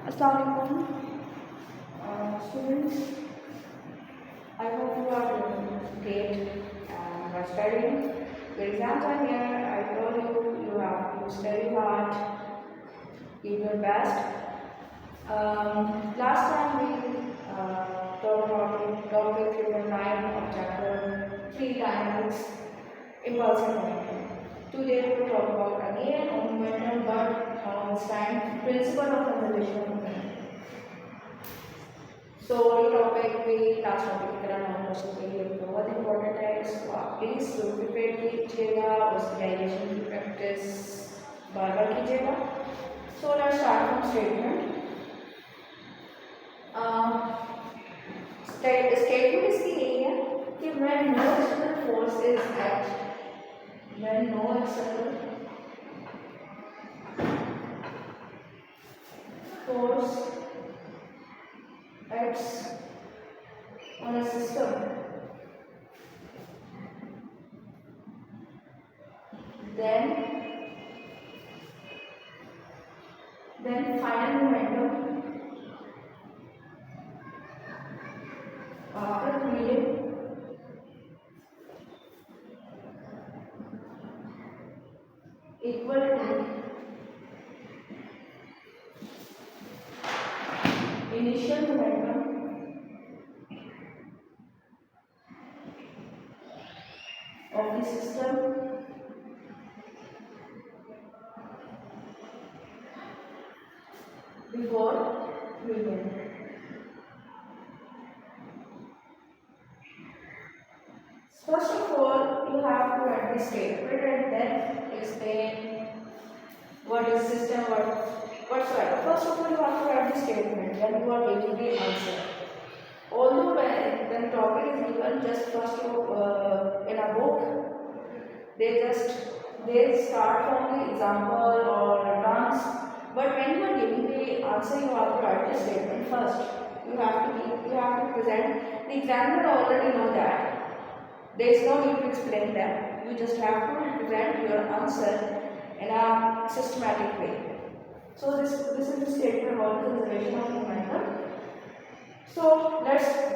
Assalamualaikum, students. I hope you are doing great and are studying. The exams are here. I told you you have to study hard, give your best. Last time we talked about the topic figure 9 of chapter 3 dynamics, impulsive momentum. Today we will talk about again on momentum, but now this time principle of conservation of momentum. So ये topic भी last topic की तरह non बच्चों के लिए बहुत important है, इसको आप प्लीज़ प्रिपेयर कीजिएगा और उसकी डाइजेशन की प्रैक्टिस बार बार कीजिएगा. So let's start from statement. Statement इसकी यही है कि when no external force is act, when no external force acts on a system, then final momentum after cooling equal to initial momentum of the system before moving. First of all, you have to write the statement and then explain what is system, whatsoever. First of all, you have to write the statement, then you are giving the answer. Although when the topic is given just first in a book, they start from the example or dance. But when you are giving the answer, you have to write the statement first. You have to present. The examiner already know that. There is no need to explain that. You just have to present your answer in a systematic way. So this is the statement about the conservation of momentum. So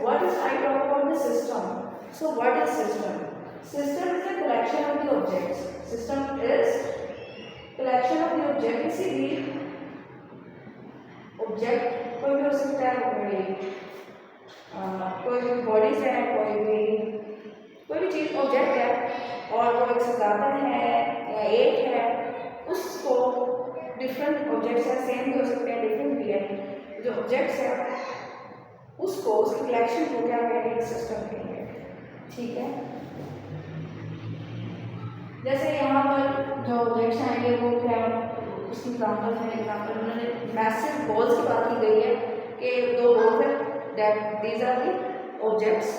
what is I talk about the system. So what is system? System is a collection of the objects. System is collection of the object. इसीलिए object कोई भी हो सकता है, कोई भी bodies है, कोई भी चीज़ ऑब्जेक्ट है और वो एक से ज़्यादा है या एक है, उसको डिफरेंट ऑब्जेक्ट्स है, सेम भी हो सकते हैं, डिफरेंट भी है. जो ऑब्जेक्ट्स है उसको उसकी कलेक्शन को क्या कहेंगे, सिस्टम कहेंगे. ठीक है. जैसे यहाँ पर जो ऑब्जेक्ट्स आएंगे वो क्या, उसकी एग्जाम्पल है. एग्जाम्पल उन्होंने मैसिव बॉल्स की बात की गई है कि दो बॉल्स हैं, that these are the objects,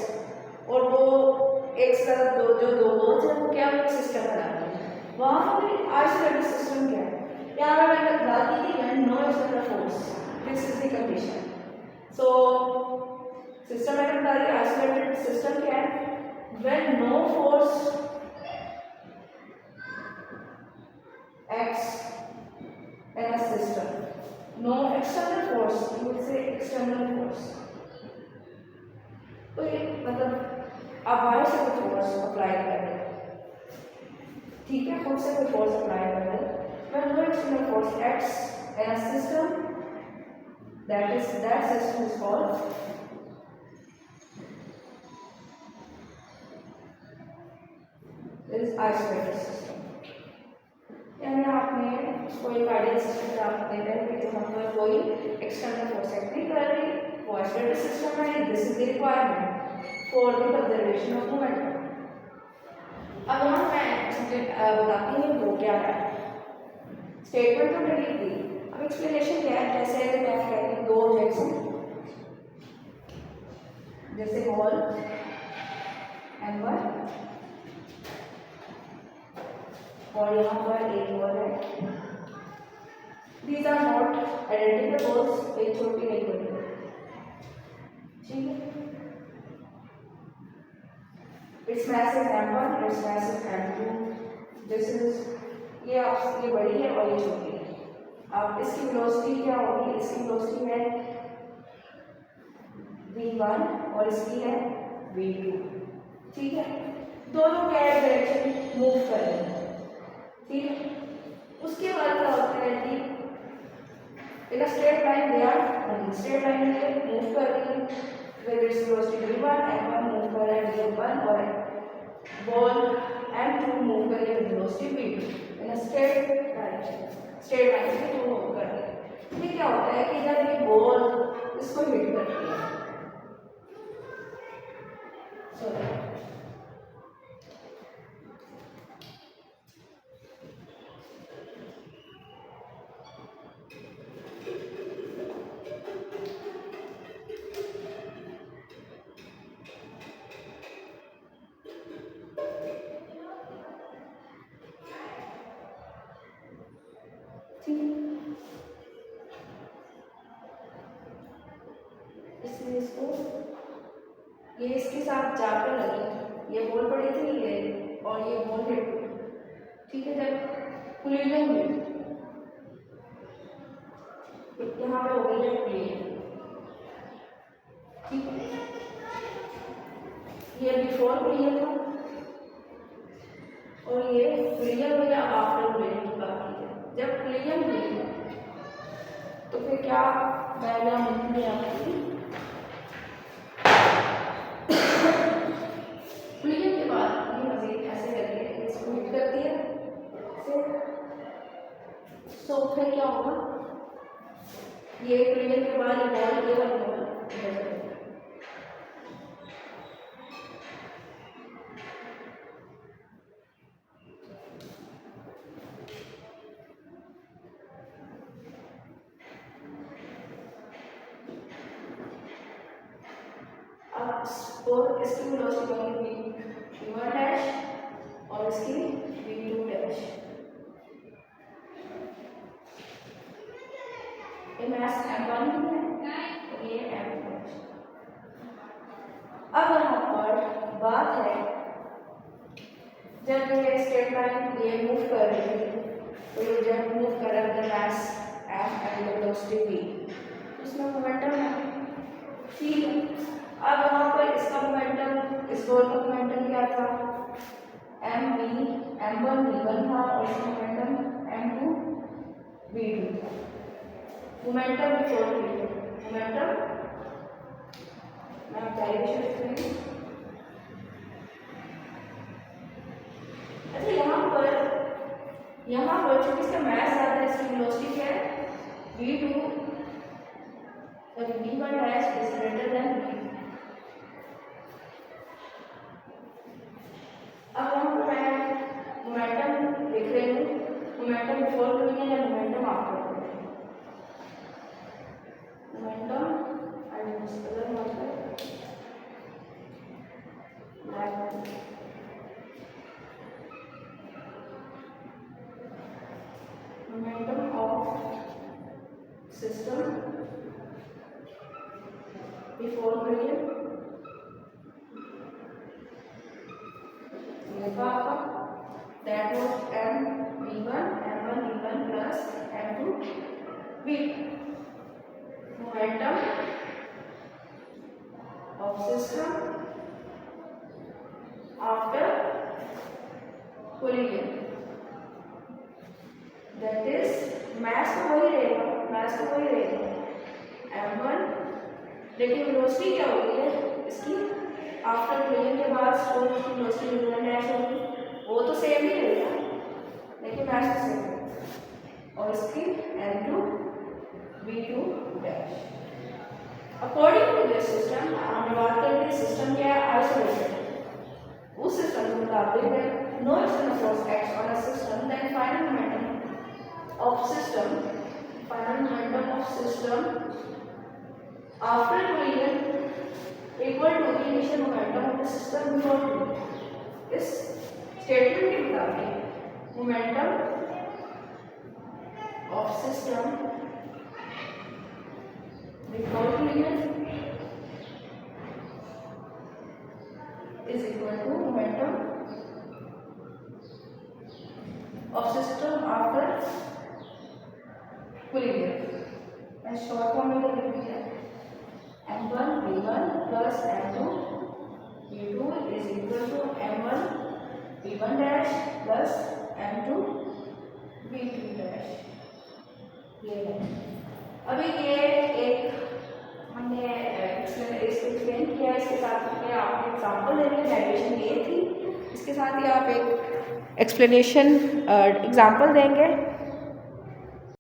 और वो एक साथ दो बॉल्स हैं वो क्या एक सिस्टम बनाते हैं. वहाँ पर आइसोलेटेड सिस्टम क्या है, यहाँ पर मैंने बात की थी when no external force, this is the condition. So system मैंने बता दिया. आइसोलेटेड सिस्टम क्या है, when no force acts in a system, no external force, you would say external force. तो ये मतलब आप बाहर से कोई फोर्स अप्लाई कर रहे हैं, ठीक है, खुद से कोई फोर्स अप्लाई कर रहे हैं. When no external force acts in a system, that system is called isolated system. यानी आपने कोई आइडियल सिस्टम प्राप्त दे रहे हैं कि जहाँ पर कोई एक्सटर्नल फोर्स एक्ट नहीं कर रही, वो आइसोलेटेड सिस्टम है. This is the requirement for the conservation of momentum. अब यहाँ मैं बताती हूँ वो क्या है. स्टेटमेंट तो मैंने लिख दी, अब एक्सप्लेनेशन क्या है. जैसे मैं कहती हूँ दो ऑब्जेक्ट्स हैं, जैसे बॉल M1 और यहाँ पर एक बॉल है. These are not identical balls, एक छोटी एक बड़ी. ठीक है. Its mass is M1, its mass is M2. This is ये बड़ी है और ये छोटी है. अब इसकी वेलोसिटी क्या होगी, इसकी वेलोसिटी है V1 और इसकी है V2। ठीक है, दोनों क्या डायरेक्शन मूव कर रहे हैं। ठीक है, उसके बाद क्या होता है कि in a straight line they are straight line में मूव कर रही है with its velocity v1, m1 move कर रहा है v1 और बॉल m2 मूव कर रही है with velocity v2 in a straight direction, straight line से वो मूव कर रही है। ये क्या होता है कि जब ये बॉल इसको हिट करती है, सॉरी इसलिए इसको ये इसके साथ जाकर लगी, ये बॉल पड़ी थी ये और ये बॉल हिट हुई। ठीक है, जब कोलिजन हुई यहाँ पे हो गई है कोलिजन। ठीक है, ये बिफोर कोलिजन था और ये कोलिजन हो गया आफ्टर कोलिजन की बात की है। जब कोलिजन हुई तो फिर क्या डायग्राम लिखी है आपकी, कोलिजन के बाद ये मजीद ऐसे करके इसको हिट करती है तो फिर क्या होगा, ये कोलिजन के बाद ये बॉल ये वाली बॉल इधर जाएगी। और इसकी वेलोसिटी होगी v1 डैश और इसकी v2 डैश। ये मास m1 है और ये m2 है। अब यहाँ पर बात है, जब ये स्ट्रेट लाइन ये मूव कर रही थी तो ये जब मूव कर रहा है मास m एंड वेलोसिटी v, उसमें मोमेंटम है। ठीक है, अब यहाँ पर इसका मोमेंटम, इस बॉल का मोमेंटम क्या था, m1 v1 था और इसका मोमेंटम m2 v2 था। मोमेंटम बिफोर मोमेंटम मैं डेरिवेशन लिख रही हूँ। अच्छा, यहाँ पर चूंकि इसका मास आता है, इसकी वेलोसिटी क्या है v2 v1 dash is greater than v2। अब यहाँ पर मैं मोमेंटम लिख रही हूँ, मोमेंटम बिफोर कोलिजन या momentum after collision. Momentum and colour मतलब black, momentum of system before collision that was m1 v1 plus m2 v2। momentum of system after collision, that is mass तो वही रहेगा m1, लेकिन velocity क्या होगी है इसकी आफ्टर कोलिजन के बाद स्ट्रोक की वेलोसिटी v1 डैश होगी, वो तो सेम ही रहेगा लेकिन मैच तो सेम है और इसकी m2 v2 dash. According to this system, हमने बात करें कि सिस्टम क्या है, आइसोलेटेड। उस सिस्टम के मुताबिक है no external force acts on a system, then final momentum of system after collision equal to the initial momentum of the system before collision. इस स्टेटमेंट के मुताबिक momentum of system before collision is equal to momentum of system after collision. मैं short form में लिख दिया M1 V1 plus M2 V2 is equal to M1 V1 dash plus M2 V2 dash। ये है। अभी ये एक हमने एक्सप्लेन किया, इसके साथ में आपने एग्जाम्पल लेने की डेरिवेशन ये थी, इसके साथ ही आप एक एक्सप्लेनेशन एग्जाम्पल देंगे।